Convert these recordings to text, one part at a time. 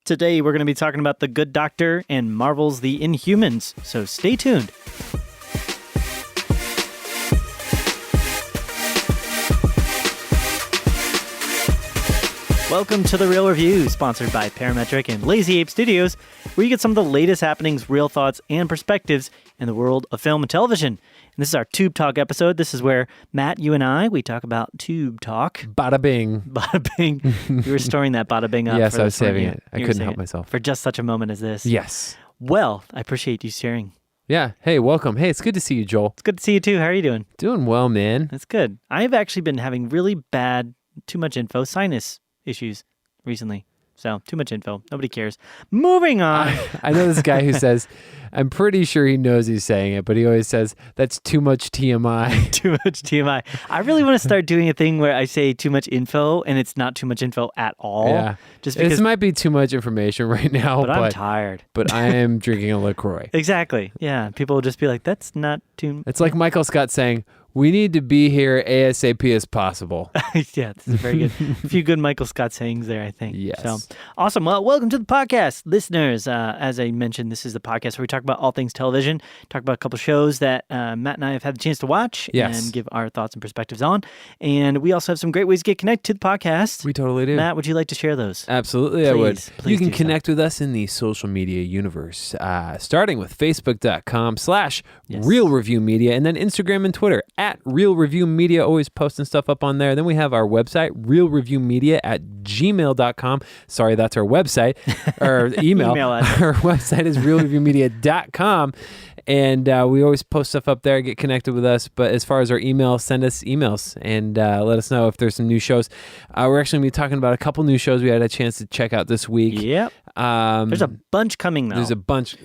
Today, we're going to be talking about The Good Doctor and Marvel's The Inhumans, so stay tuned. Welcome to The Real Review, sponsored by Parametric and Lazy Ape Studios, where you get some of the latest happenings, real thoughts, and perspectives in the world of film and television. And this is our Tube Talk episode. This is where Matt, you and I, we talk about Tube Talk. Bada bing. Bada bing. You were storing that bada bing up. Yes, I was saving it. I couldn't help myself. For just such a moment as this. Yes. Well, I appreciate you sharing. Yeah. Hey, welcome. Hey, it's good to see you, Joel. It's good to see you too. How are you doing? Doing well, man. That's good. I've actually been having really bad, too much info, sinus issues recently. So, too much info. Nobody cares. Moving on. I know this guy who says, I'm pretty sure he knows he's saying it, but he always says, that's too much TMI. Too much TMI. I really want to start doing a thing where I say too much info and it's not too much info at all. Yeah. Just because this might be too much information right now, but I'm tired. But I am drinking a LaCroix. Exactly. Yeah. People will just be like, that's not too... It's like Michael Scott saying, we need to be here ASAP as possible. Yeah, this is very good. A few good Michael Scott sayings there, I think. Yes. So, awesome. Well, welcome to the podcast, listeners. As I mentioned, this is the podcast where we talk about all things television, talk about a couple shows that Matt and I have had the chance to watch and give our thoughts and perspectives on. And we also have some great ways to get connected to the podcast. We totally do. Matt, would you like to share those? Absolutely, please, I would. Please you can connect with us in the social media universe, starting with facebook.com/Real Review Media, and then Instagram and Twitter @Real Review Media, always posting stuff up on there. Then we have our website, realreviewmedia@gmail.com. Sorry, that's our website, or email. Our website is realreviewmedia.com. And we always post stuff up there, get connected with us. But as far as our email, send us emails and let us know if there's some new shows. We're actually going to be talking about a couple new shows we had a chance to check out this week. Yep. There's a bunch coming, though. There's a bunch.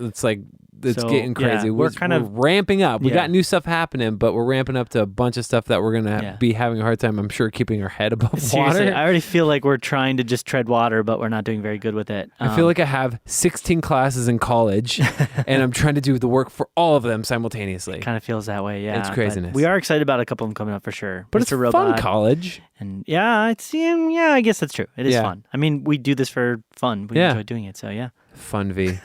It's getting crazy. Yeah, we're ramping up. We got new stuff happening, but we're ramping up to a bunch of stuff that we're going to be having a hard time, I'm sure, keeping our head above Seriously, water. I already feel like we're trying to just tread water, but we're not doing very good with it. I feel like I have 16 classes in college, and I'm trying to do the work for all of them simultaneously. It kind of feels that way, yeah. It's craziness. But we are excited about a couple of them coming up for sure. But Mr. it's Robot, fun college. And I guess that's true. It is fun. I mean, we do this for fun. We enjoy doing it, so yeah. Fun V.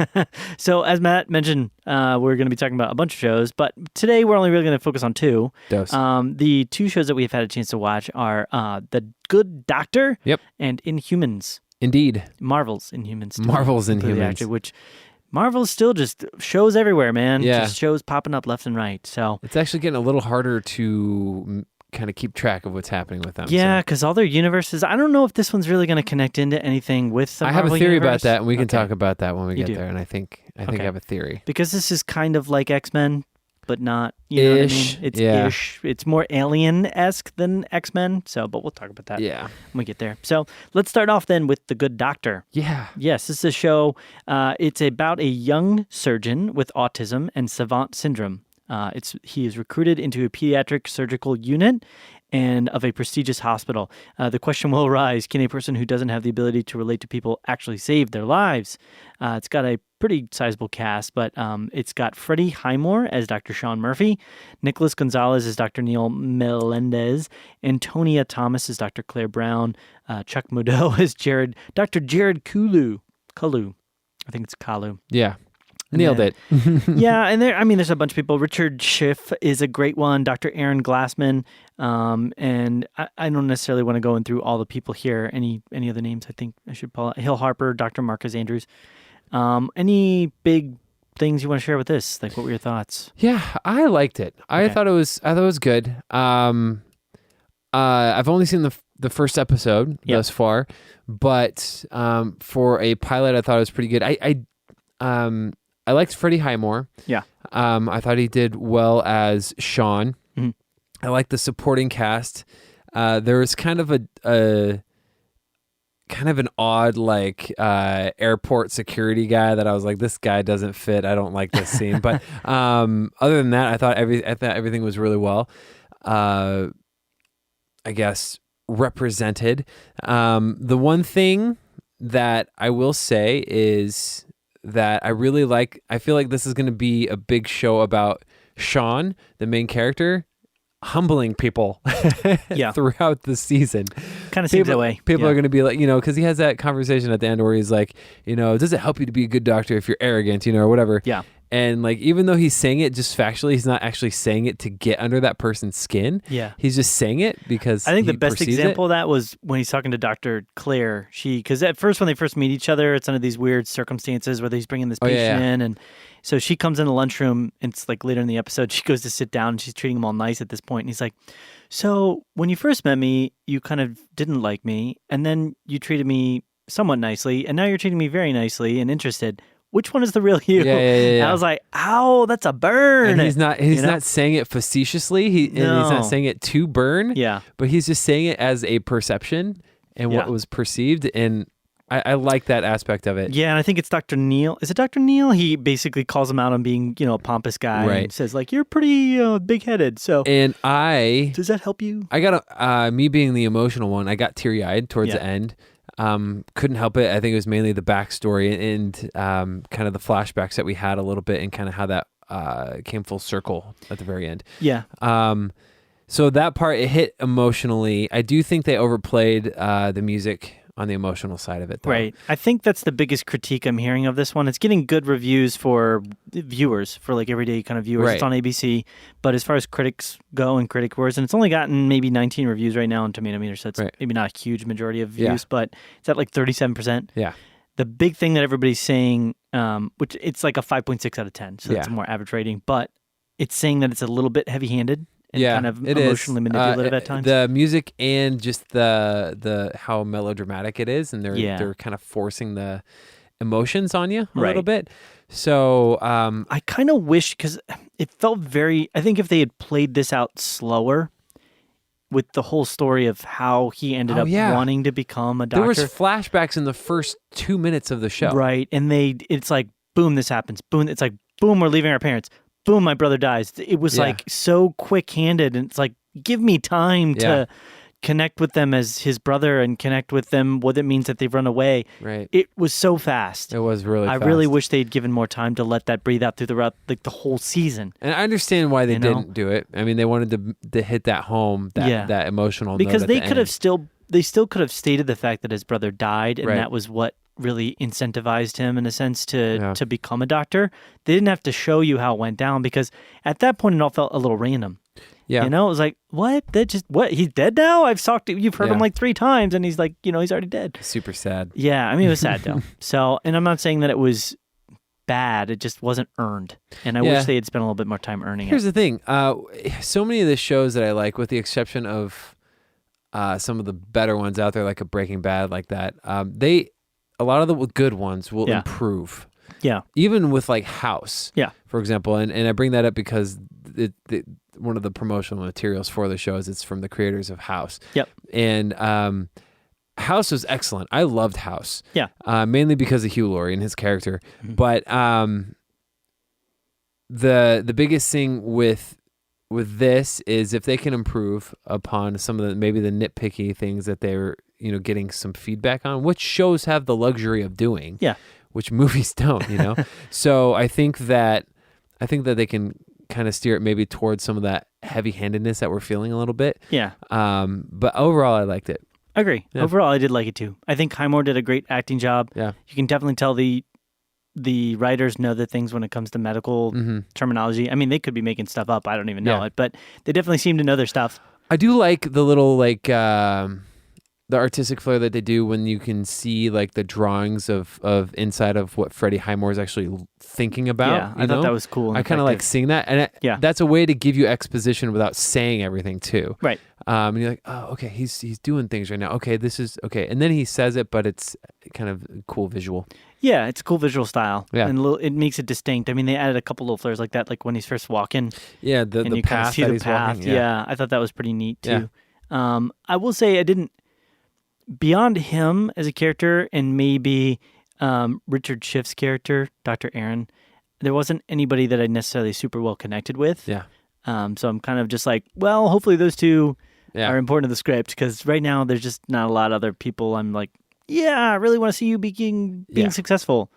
So as Matt mentioned, we're going to be talking about a bunch of shows, but today we're only really going to focus on two. The two shows that we've had a chance to watch are The Good Doctor and Inhumans. Indeed. Marvel's Inhumans. Marvel's Inhumans. Actually, which Marvel's still just shows everywhere, man. Yeah. Just shows popping up left and right. So it's actually getting a little harder to kind of keep track of what's happening with them. Yeah, because all their universes, I don't know if this one's really going to connect into anything with the Marvel have a theory universe. about that, and we can talk about that when we get there, and I think I have a theory. Because this is kind of like X-Men, but not, you know what I mean? It's ish. It's more Alien-esque than X-Men, but we'll talk about that when we get there. So let's start off then with The Good Doctor. Yeah. Yes, this is a show. It's about a young surgeon with autism and savant syndrome. He is recruited into a pediatric surgical unit and of a prestigious hospital. The question will arise, can a person who doesn't have the ability to relate to people actually save their lives? It's got a pretty sizable cast, but it's got Freddie Highmore as Dr. Sean Murphy, Nicholas Gonzalez as Dr. Neil Melendez, Antonia Thomas as Dr. Claire Brown, Chuck Modeau as Dr. Jared Kalu. I think it's Kalu. Yeah. Nailed it. Yeah, and there's a bunch of people. Richard Schiff is a great one. Dr. Aaron Glassman, and I don't necessarily want to go in through all the people here. Any other names? I think I should pull out Hill Harper, Dr. Marcus Andrews. Any big things you want to share with this? Like, what were your thoughts? Yeah, I liked it. I thought it was good. I've only seen the first episode thus far, but for a pilot, I thought it was pretty good. I liked Freddie Highmore. Yeah. I thought he did well as Sean. Mm-hmm. I liked the supporting cast. There was kind of an odd airport security guy that I was like, this guy doesn't fit. I don't like this scene. But other than that, I thought everything was really well. I guess represented. The one thing that I will say is that I feel like this is going to be a big show about Sean, the main character. humbling people Yeah. throughout the season. Kind of seems that way. People Yeah. are going to be like, because he has that conversation at the end where he's like, does it help you to be a good doctor if you're arrogant, or whatever. Yeah. And like, even though he's saying it just factually, he's not actually saying it to get under that person's skin. Yeah. He's just saying it because I think he the best perceives example of that was when he's talking to Dr. Claire. Because at first, when they first meet each other, it's under these weird circumstances where he's bringing this patient in. And so she comes in the lunchroom, and it's like later in the episode, she goes to sit down, and she's treating him all nice at this point. And he's like, so when you first met me, you kind of didn't like me, and then you treated me somewhat nicely, and now you're treating me very nicely and interested. Which one is the real you? Yeah. And I was like, ow, that's a burn. And he's not saying it facetiously. And he's not saying it to burn. Yeah. But he's just saying it as a perception and what was perceived. And I like that aspect of it. Yeah, and I think it's Dr. Neal. Is it Dr. Neal? He basically calls him out on being, a pompous guy. Right. And says, like, you're pretty big-headed. So And does that help you? I got, me being the emotional one, I got teary-eyed towards the end. Couldn't help it. I think it was mainly the backstory and kind of the flashbacks that we had a little bit and kind of how that came full circle at the very end. Yeah. So that part, it hit emotionally. I do think they overplayed the music on the emotional side of it, though. Right. I think that's the biggest critique I'm hearing of this one. It's getting good reviews for viewers, for like everyday kind of viewers. Right. It's on ABC. But as far as critics go and critic wars, and it's only gotten maybe 19 reviews right now on Tomato Meter, so it's maybe not a huge majority of views, but it's at like 37%. Yeah. The big thing that everybody's saying, which it's like a 5.6 out of 10, so that's a more average rating, but it's saying that it's a little bit heavy-handed. And kind of emotionally manipulative at times. The music and just the how melodramatic it is, and they're kind of forcing the emotions on you a little bit. So I kind of wish, because it felt I think if they had played this out slower with the whole story of how he ended up wanting to become a doctor. There was flashbacks in the first 2 minutes of the show. Right, and it's like, boom, this happens. Boom, it's like, boom, we're leaving our parents. Boom, my brother dies. It was like so quick-handed, and it's like, give me time to connect with them as his brother and connect with them what it means that they've run away. Right. It was so fast. It was really fast. I really wish they'd given more time to let that breathe out throughout the whole season. And I understand why they didn't do it. I mean, they wanted to hit that home, that emotional because note they could have still stated the fact that his brother died, and Right. that was what really incentivized him in a sense to become a doctor. They didn't have to show you how it went down, because at that point it all felt a little random. Yeah. It was like, what? He's dead now? You've heard him like 3 times, and he's like, he's already dead. Super sad. Yeah, I mean, it was sad though. So, and I'm not saying that it was bad, it just wasn't earned. And I wish they had spent a little bit more time earning Here's it. the thing. So many of the shows that I like, with the exception of some of the better ones out there, like a Breaking Bad, like that, a lot of the good ones will improve. Yeah. Even with like House, for example. And I bring that up because one of the promotional materials for the show is it's from the creators of House. Yep. And House was excellent. I loved House. Yeah. Mainly because of Hugh Laurie and his character. Mm-hmm. But the biggest thing with this is if they can improve upon some of the nitpicky things that they're getting some feedback on, which shows have the luxury of doing, which movies don't, So I think that they can kind of steer it maybe towards some of that heavy-handedness that we're feeling a little bit. Yeah. But overall, I liked it. I agree. Yeah. Overall, I did like it too. I think Highmore did a great acting job. Yeah. You can definitely tell the writers know the things when it comes to medical terminology. I mean, they could be making stuff up. I don't even know it, but they definitely seem to know their stuff. I do like the little the artistic flair that they do when you can see like the drawings of inside of what Freddie Highmore is actually thinking about. Yeah, I thought that was cool. I kind of like seeing that, and that's a way to give you exposition without saying everything too. Right. And you're like, oh, okay, he's doing things right now. Okay, this is okay, and then he says it, but it's kind of a cool visual. Yeah, it's a cool visual style. Yeah, and it makes it distinct. I mean, they added a couple little flares like that, like when he's first walking. Yeah, the path that he's walking. Yeah, I thought that was pretty neat too. Yeah. I will say I didn't. Beyond him as a character and maybe Richard Schiff's character, Dr. Aaron, there wasn't anybody that I necessarily super well connected with. Yeah. So I'm kind of just like, well, hopefully those two are important to the script, because right now there's just not a lot of other people I'm like, yeah, I really want to see you being successful.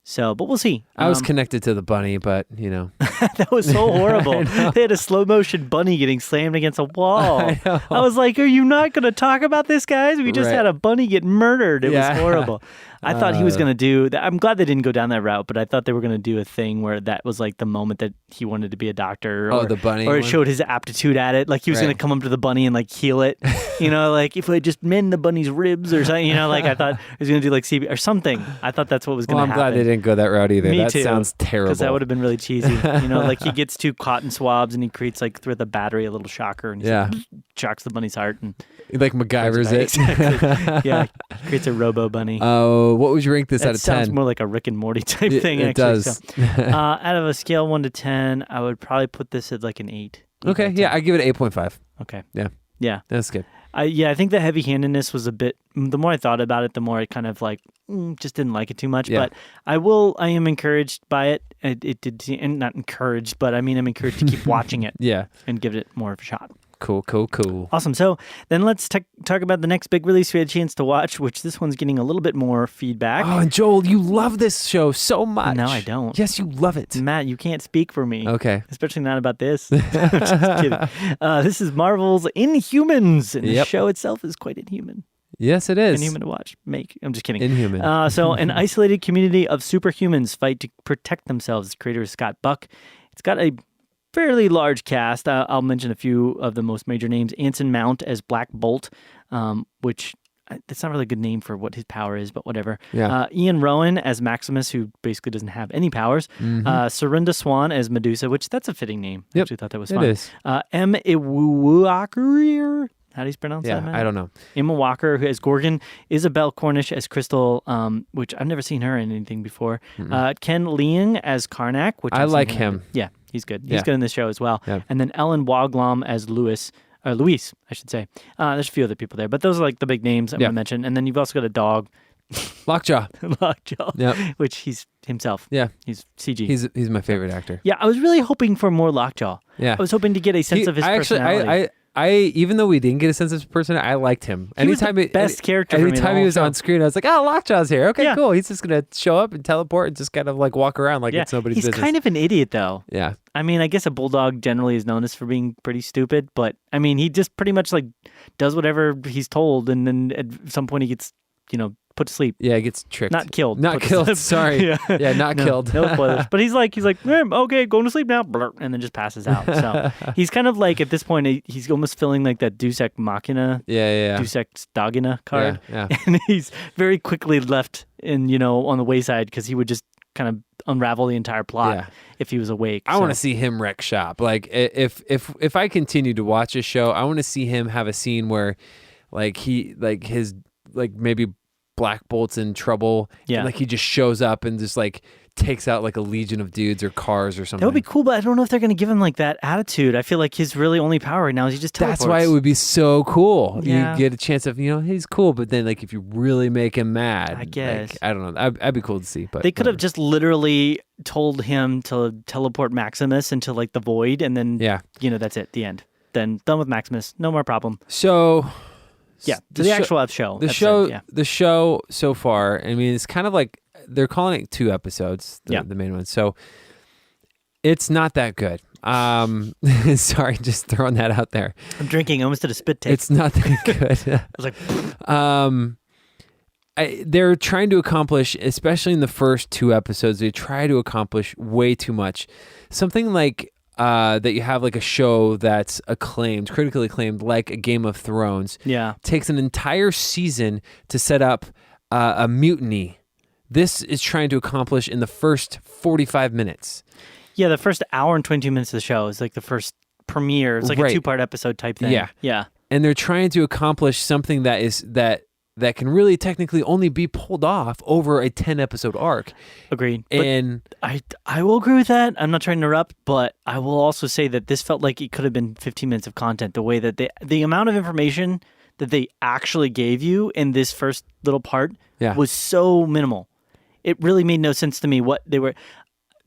So, but we'll see. I was connected to the bunny, but you know. That was so horrible. They had a slow motion bunny getting slammed against a wall. I was like, are you not going to talk about this, guys? We just had a bunny get murdered. It was horrible. I thought he was going to do that. I'm glad they didn't go down that route, but I thought they were going to do a thing where that was like the moment that he wanted to be a doctor. Or, the bunny. Or it showed his aptitude at it. Like he was going to come up to the bunny and like heal it. You know, like if I just mend the bunny's ribs or something, you know, like I thought he was going to do like CB or something. I thought that's what was going to happen. I'm glad they didn't go that route either. Me too, sounds terrible. Because that would have been really cheesy. You know, like he gets 2 cotton swabs and he creates like through the battery a little shocker and he shocks the bunny's heart and like MacGyver's it. Exactly. Yeah, creates a robo bunny. Oh, what would you rank this out of 10? Sounds more like a Rick and Morty type thing. It actually. does. So, out of a scale 1 to 10, I would probably put this at like an 8. Okay, yeah, I give it 8.5. Okay. Yeah, that's good. I think the heavy-handedness was a bit. The more I thought about it, the more I kind of like just didn't like it too much. Yeah. But I am encouraged by it. It did, and not encouraged, but I mean I'm encouraged to keep watching it. Yeah, and give it more of a shot. Cool. Awesome. So then let's talk about the next big release we had a chance to watch, which this one's getting a little bit more feedback. Oh, and Joel, you love this show so much. No, I don't. Yes, you love it. Matt, you can't speak for me. Okay. Especially not about this. I'm just kidding. This is Marvel's Inhumans, and the show itself is quite inhuman. Yes, it is. Inhuman to watch. I'm just kidding. Inhuman. So an isolated community of superhumans fight to protect themselves. The creator is Scott Buck. It's got a fairly large cast. I'll mention a few of the most major names. Anson Mount as Black Bolt, which that's not really a good name for what his power is, but whatever. Yeah. Ian Rowan as Maximus, who basically doesn't have any powers. Serinda Swan as Medusa, which that's a fitting name. Yep. I actually thought that was fun. It is. M. Iwuakir. How do you pronounce that, man? I don't know. Emma Walker, who as Gorgon, Isabel Cornish as Crystal, which I've never seen her in anything before. Ken Leung as Karnak, which I like him. Yeah, he's good. He's good in this show as well. Yeah. And then Ellen Woglom as Luis, I should say. There's a few other people there, but those are like the big names I'm going to mention. And then you've also got a dog. Lockjaw. Which he's himself. Yeah. He's CG. He's my favorite actor. Yeah, I was really hoping for more Lockjaw. Yeah. I was hoping to get a sense of his personality. Even though we didn't get a sense of his personality, I liked him. He was the best character for me. Anytime he was on screen, I was like, oh, Lockjaw's here. Okay, cool. He's just going to show up and teleport and just kind of like walk around like it's nobody's business. He's kind of an idiot, though. Yeah. I mean, I guess a bulldog generally is known as for being pretty stupid, but I mean, he just pretty much like does whatever he's told, and then at some point he gets, put to sleep. Yeah, he gets tricked. Not killed. Not killed. Sorry. Not killed. No spoilers. But he's like, okay, going to sleep now, and then just passes out. So he's kind of like, at this point, he's almost feeling like that Deus Ex Machina, Deus Ex Dagina card. Yeah. And he's very quickly left on the wayside because he would just kind of unravel the entire plot if he was awake. I want to see him wreck shop. Like if I continue to watch a show, I want to see him have a scene where like maybe Black Bolt's in trouble. Yeah. And, like he just shows up and just like takes out like a legion of dudes or cars or something. That would be cool, but I don't know if they're going to give him like that attitude. I feel like his really only power right now is he just teleports. That's why it would be so cool. Yeah. You get a chance of, he's cool, but then like if you really make him mad, I guess. Like, I don't know. That'd be cool to see. But they could have just literally told him to teleport Maximus into like the void, and then that's it. The end. Then done with Maximus. No more problem. So. Yeah, the actual show. The show so far, I mean, it's kind of like they're calling it 2 episodes, the main one. So it's not that good. Sorry, just throwing that out there. I'm drinking. I almost did a spit take. It's not that good. I was like, they're trying to accomplish, especially in the first 2 episodes, they try to accomplish way too much. Something like that you have like a show that's critically acclaimed, like a Game of Thrones. Yeah. Takes an entire season to set up a mutiny. This is trying to accomplish in the first 45 minutes. Yeah, the first hour and 22 minutes of the show is like the first premiere. It's like a 2-part episode type thing. Yeah. And they're trying to accomplish something that can really technically only be pulled off over a 10-episode arc. Agreed. And I will agree with that. I'm not trying to interrupt, but I will also say that this felt like it could have been 15 minutes of content. The way that the amount of information that they actually gave you in this first little part was so minimal. It really made no sense to me what they were.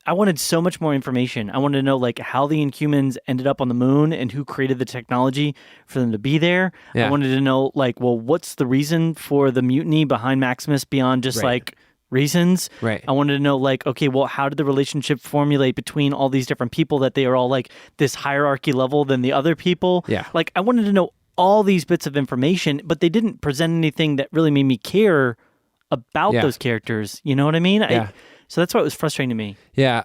I wanted so much more information. I wanted to know like how the Inhumans ended up on the moon and who created the technology for them to be there. Yeah. I wanted to know like, well, what's the reason for the mutiny behind Maximus beyond just like reasons. Right. I wanted to know, like, okay, well, how did the relationship formulate between all these different people that they are all like this hierarchy level than the other people? Yeah. Like, I wanted to know all these bits of information, but they didn't present anything that really made me care about those characters. You know what I mean? Yeah. So that's why it was frustrating to me. Yeah.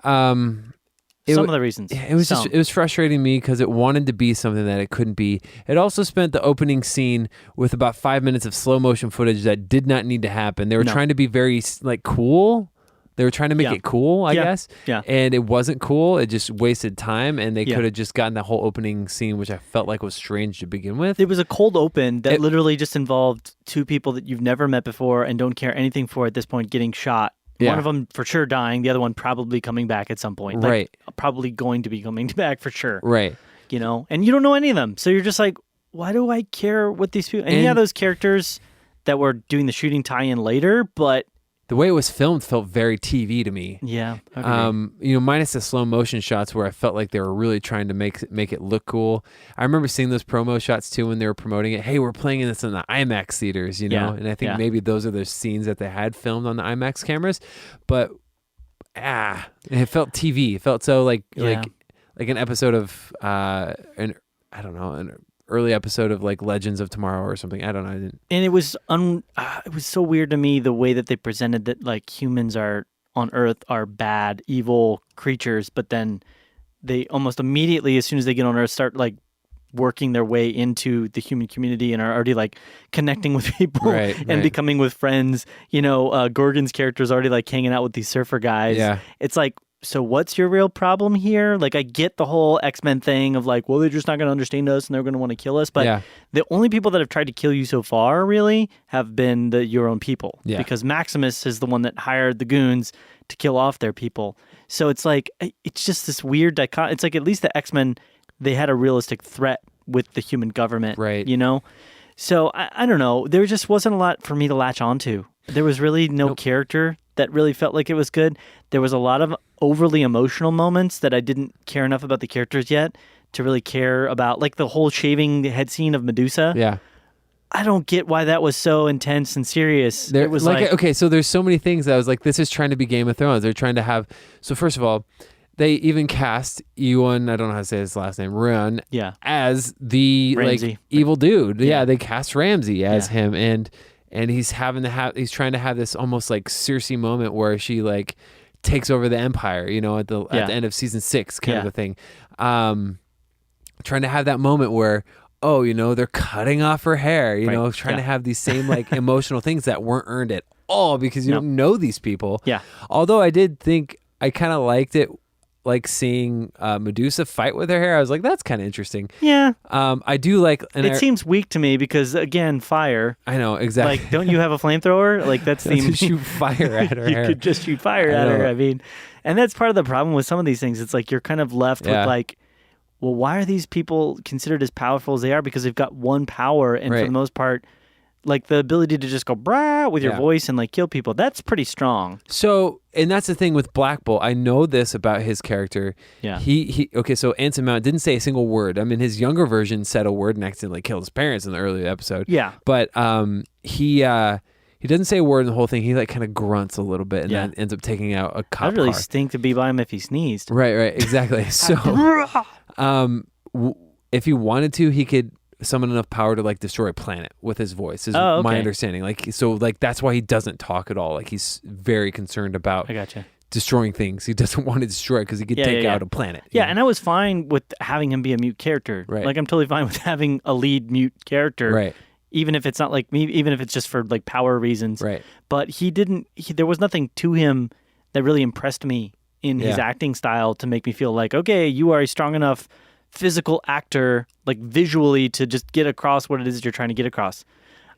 Some of the reasons. It was frustrating me because it wanted to be something that it couldn't be. It also spent the opening scene with about 5 minutes of slow motion footage that did not need to happen. They were trying to be very like cool. They were trying to make it cool, I guess. Yeah. And it wasn't cool. It just wasted time, and they could have just gotten the whole opening scene, which I felt like was strange to begin with. It was a cold open that literally just involved two people that you've never met before and don't care anything for at this point getting shot. One of them for sure dying, the other one probably coming back at some point. Right. Probably going to be coming back for sure. Right. You know, and you don't know any of them. So you're just like, why do I care what these people... And those characters that were doing the shooting tie-in later, but... The way it was filmed felt very TV to me. Yeah. Minus the slow motion shots where I felt like they were really trying to make it look cool. I remember seeing those promo shots too when they were promoting it. Hey, we're playing this in the IMAX theaters, you know? And I think maybe those are the scenes that they had filmed on the IMAX cameras. But it felt TV. It felt so like an episode of an early episode of like Legends of Tomorrow or something. I don't know. And it was so weird to me the way that they presented that like humans are on Earth are bad, evil creatures, but then they almost immediately, as soon as they get on Earth, start like working their way into the human community and are already like connecting with people and becoming with friends. You know, Gorgon's character is already like hanging out with these surfer guys. Yeah. It's like, so what's your real problem here? Like, I get the whole X-Men thing of like, well, they're just not going to understand us and they're going to want to kill us. But the only people that have tried to kill you so far, really, have been your own people. Yeah. Because Maximus is the one that hired the goons to kill off their people. So it's like, it's just this weird dichotomy. It's like at least the X-Men, they had a realistic threat with the human government. Right. You know? So I don't know. There just wasn't a lot for me to latch onto. There was really no character that really felt like it was good. There was a lot of overly emotional moments that I didn't care enough about the characters yet to really care about, like the whole shaving head scene of Medusa. Yeah. I don't get why that was so intense and serious. It was like okay, so there's so many things that I was like, this is trying to be Game of Thrones. They're trying to have, so first of all, they even cast Ewan, I don't know how to say his last name, Ruan, as the Ramsey. like evil dude. Yeah, they cast Ramsey as him, and he's he's trying to have this almost like Cersei moment where she like takes over the empire, you know, at the end of season 6 kind of a thing. Trying to have that moment where, oh, you know, they're cutting off her hair, you know, trying to have these same like emotional things that weren't earned at all because you don't know these people. Yeah. Although I did think I kind of liked it, like seeing Medusa fight with her hair. I was like, that's kind of interesting. Yeah. I do like... it seems weak to me because, again, fire. I know, exactly. Like, don't you have a flamethrower? Like, that seems... shoot fire at her hair. You could just shoot fire at her. I mean, and that's part of the problem with some of these things. It's like you're kind of left with like, well, why are these people considered as powerful as they are? Because they've got one power, and for the most part, like the ability to just go brah with your voice and like kill people, that's pretty strong. So, and that's the thing with Black Bolt. I know this about his character. Yeah. Okay, so Anson Mount didn't say a single word. I mean, his younger version said a word and accidentally killed his parents in the earlier episode. Yeah. But he doesn't say a word in the whole thing. He like kind of grunts a little bit and then ends up taking out a cop I'd really car. stink to be by him if he sneezed. Right, exactly. So, if he wanted to, he could summon enough power to like destroy a planet with his voice is my understanding. Like, so like that's why he doesn't talk at all. Like he's very concerned about destroying things. He doesn't want to destroy because he could take out a planet. Yeah, and I was fine with having him be a mute character. Right. Like I'm totally fine with having a lead mute character. Right. Even if it's not like me, even if it's just for like power reasons. Right. But there was nothing to him that really impressed me in his acting style to make me feel like, okay, you are a strong enough physical actor, like visually, to just get across what it is you're trying to get across.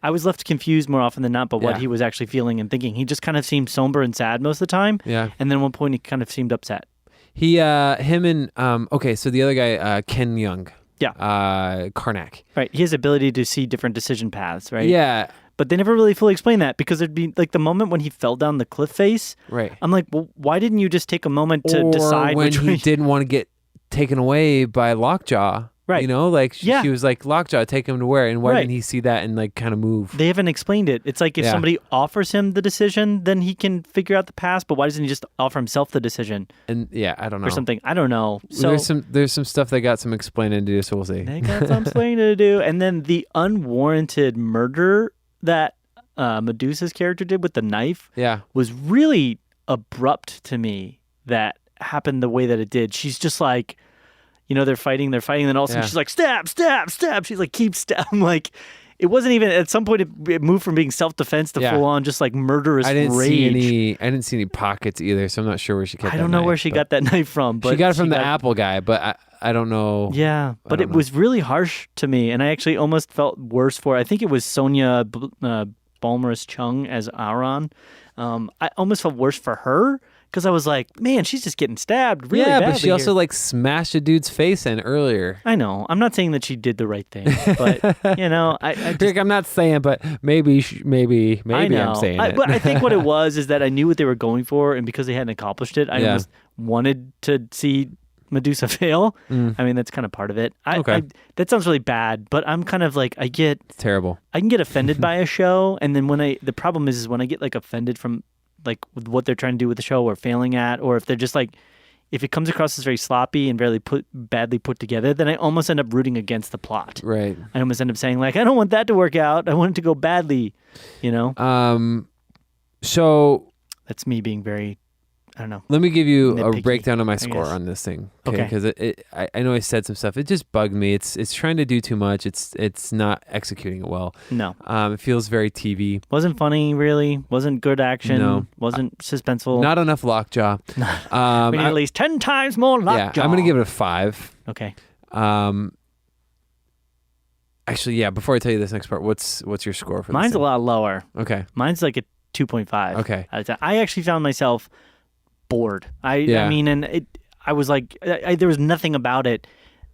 I was left confused more often than not by what he was actually feeling and thinking. He just kind of seemed somber and sad most of the time. Yeah. And then at one point he kind of seemed upset. Him and, so the other guy, Ken Young. Yeah. Karnak. Right. He has the ability to see different decision paths, right? Yeah. But they never really fully explain that because there'd be like the moment when he fell down the cliff face. Right. I'm like, well, why didn't you just take a moment to decide when which he way? Didn't want to get taken away by Lockjaw. Right. You know, like Yeah. she was like, Lockjaw, take him to where? And why Right. didn't he see that and like kind of move? They haven't explained it. It's like if Yeah. somebody offers him the decision, then he can figure out the past. But why doesn't he just offer himself the decision And yeah, I don't know. or something? I don't know. So there's some stuff they got some explaining to do, so we'll see. they got some explaining to do. And then the unwarranted murder that Medusa's character did with the knife Yeah. was really abrupt to me. That happened the way that it did. She's just like, you know, they're fighting, then all of a sudden Yeah. she's like, stab, stab, stab. She's like, keep stabbing. Like, it wasn't even, at some point it moved from being self-defense to Yeah. full on just like murderous I didn't rage. see any pockets either, so I'm not sure where she got that I don't know knife, where she but got that knife from. But she got it from the Apple guy, but I don't know. Yeah, but don't it know. was really harsh to me, and I actually almost felt worse for. I think it was Sonia Balmeris Chung as Aaron. I almost felt worse for her because I was like, man, she's just getting stabbed really yeah, badly but she also here. like smashed a dude's face in earlier. I know. I'm not saying that she did the right thing, but you know, I just, Rick, I'm not saying, but maybe I know. I'm saying it. But I think what it was is that I knew what they were going for, and because they hadn't accomplished it, I Yeah. almost wanted to see Medusa fail. I mean, that's kind of part of it. Okay. That sounds really bad, but I'm kind of like, It's terrible. I can get offended by a show, and then the problem is when I get like offended from like with what they're trying to do with the show or failing at, or if they're just like, if it comes across as very sloppy and badly put together, then I almost end up rooting against the plot. Right. I almost end up saying like, I don't want that to work out. I want it to go badly, you know? So That's me being very, I don't know. let me give you a Nitpicky, breakdown of my I score guess. on this thing, Okay. Because I know I said some stuff. It just bugged me. It's trying to do too much. It's not executing it well. No. It feels very TV. Wasn't funny, really. Wasn't good action. No. Wasn't suspenseful. Not enough Lockjaw. we need at least 10 times more yeah, lockjaw. I'm gonna give it a 5. Okay. Actually, yeah. Before I tell you this next part, what's your score for this? Mine's a thing? lot lower. Okay. Mine's like a 2.5. Okay. out of 10. I actually found myself bored. I Yeah. mean, and I was like, there was nothing about it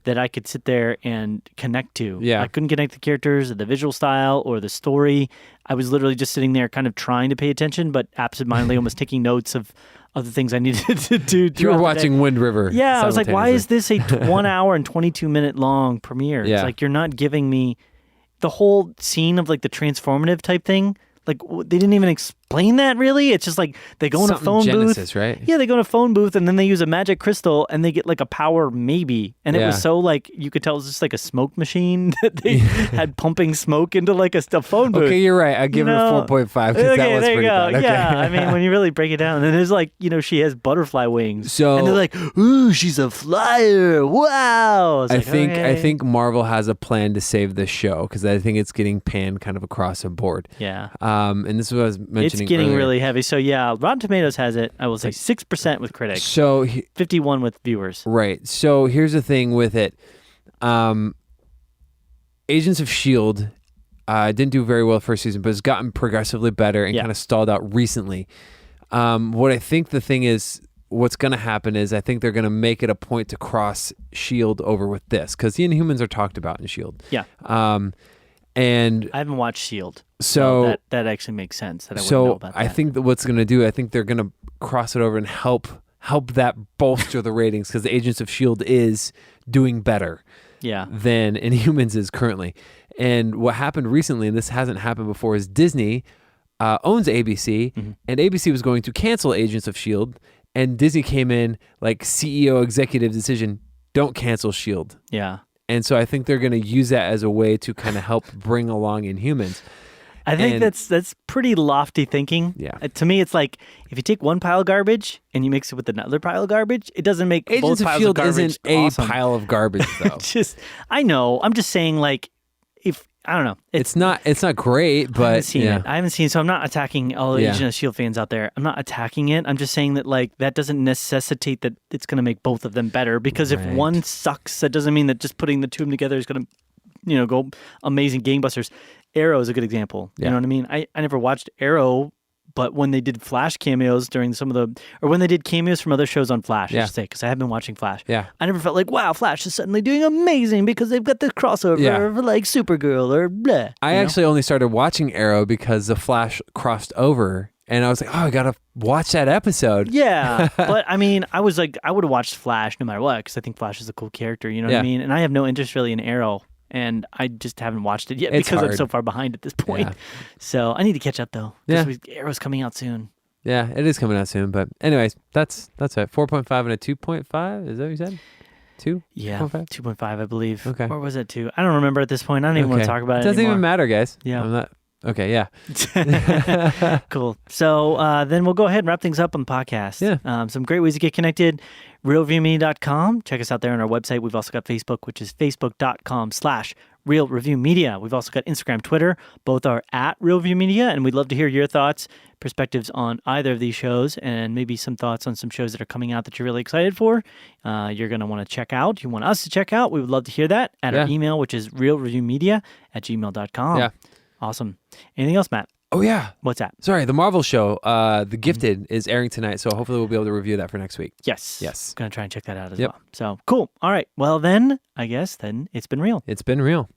that I could sit there and connect to. Yeah. I couldn't connect the characters, or the visual style, or the story. I was literally just sitting there kind of trying to pay attention, but absentmindedly almost taking notes of the things I needed to do. You were throughout the day. watching Wind River. Yeah, I was like, why is simultaneously. this a 1 hour and 22-minute long premiere? Yeah. It's like, you're not giving me the whole scene of like the transformative type thing. Like, they didn't even explain that really. It's just like they go in a Something phone Genesis, booth. right? Yeah, they go in a phone booth and then they use a magic crystal and they get like a power maybe. And it Yeah. was so like, you could tell it was just like a smoke machine that they had pumping smoke into like a phone booth. Okay, you're right. I'll give it a 4.5 because that was there pretty you go. bad. Okay. Yeah, I mean, when you really break it down, and there's like, she has butterfly wings. So- and they're like, ooh, she's a flyer. Wow. It's I like, think okay. I think Marvel has a plan to save this show because I think it's getting panned kind of across the board. Yeah. And this is what I was mentioning. It's getting earlier. really heavy. So yeah, Rotten Tomatoes has it. I will say 6% with critics, So 51 with viewers. right. So here's the thing with it. Agents of Shield didn't do very well first season, but has gotten progressively better and Yeah. kind of stalled out recently. What I think the thing is, what's going to happen is I think they're going to make it a point to cross Shield over with this because the Inhumans are talked about in Shield. Yeah. And I haven't watched Shield, so that actually makes sense. That I wouldn't know So about that. I think that what's going to do, I think they're going to cross it over and help that bolster the ratings because the Agents of S.H.I.E.L.D. is doing better yeah, than Inhumans is currently. And what happened recently, and this hasn't happened before, is Disney owns ABC, and ABC was going to cancel Agents of S.H.I.E.L.D., and Disney came in like CEO executive decision, don't cancel S.H.I.E.L.D. yeah. And so I think they're going to use that as a way to kind of help bring along Inhumans. I think And- that's pretty lofty thinking. Yeah. To me, it's like if you take one pile of garbage and you mix it with another pile of garbage, it doesn't make Agents both of piles of S.H.I.E.L.D. garbage isn't a awesome. pile of garbage, though. I know. I'm just saying, like, if I don't know, It's not great, I but haven't seen yeah. it. I haven't seen it, so I'm not attacking all the Yeah. Agent of S.H.I.E.L.D. fans out there. I'm not attacking it. I'm just saying that, like, that doesn't necessitate that it's going to make both of them better. Because if Right. one sucks, that doesn't mean that just putting the two of them together is going to, go amazing gangbusters. Arrow is a good example. Yeah. You know what I mean? I never watched Arrow, but when they did Flash cameos during or when they did cameos from other shows on Flash, I Yeah. should say, because I have been watching Flash. Yeah. I never felt like, wow, Flash is suddenly doing amazing because they've got this crossover Yeah. of like Supergirl or blah. I you know? actually only started watching Arrow because the Flash crossed over and I was like, oh, I gotta watch that episode. Yeah, but I mean, I was like, I would have watched Flash no matter what because I think Flash is a cool character. You know what I mean? And I have no interest really in Arrow, and I just haven't watched it yet It's because I'm hard. so far behind at this point. Yeah. So I need to catch up though. Arrow's coming out soon. Yeah, it is coming out soon. But anyways, that's it. 4.5 and a 2.5. Is that what you said? 2? Yeah, 2.5? 2.5, I believe. Okay. Or was it 2? I don't remember at this point. I don't even want to talk about it doesn't anymore. even matter, guys. Yeah. I'm not. Okay, yeah. Cool. So then we'll go ahead and wrap things up on the podcast. Yeah. Some great ways to get connected. RealReviewMedia.com. Check us out there on our website. We've also got Facebook, which is facebook.com/RealReviewMedia. We've also got Instagram, Twitter. Both are at RealReviewMedia, and we'd love to hear your thoughts, perspectives on either of these shows, and maybe some thoughts on some shows that are coming out that you're really excited for. You're going to want to check out. You want us to check out. We would love to hear that at our email, which is realreviewmedia@gmail.com. Yeah. Awesome. Anything else, Matt? Oh, yeah. What's that? Sorry, the Marvel show, The Gifted, is airing tonight, so hopefully we'll be able to review that for next week. Yes. Yes. Going to try and check that out as well. So, cool. All right. Well, then, I guess then it's been real. It's been real.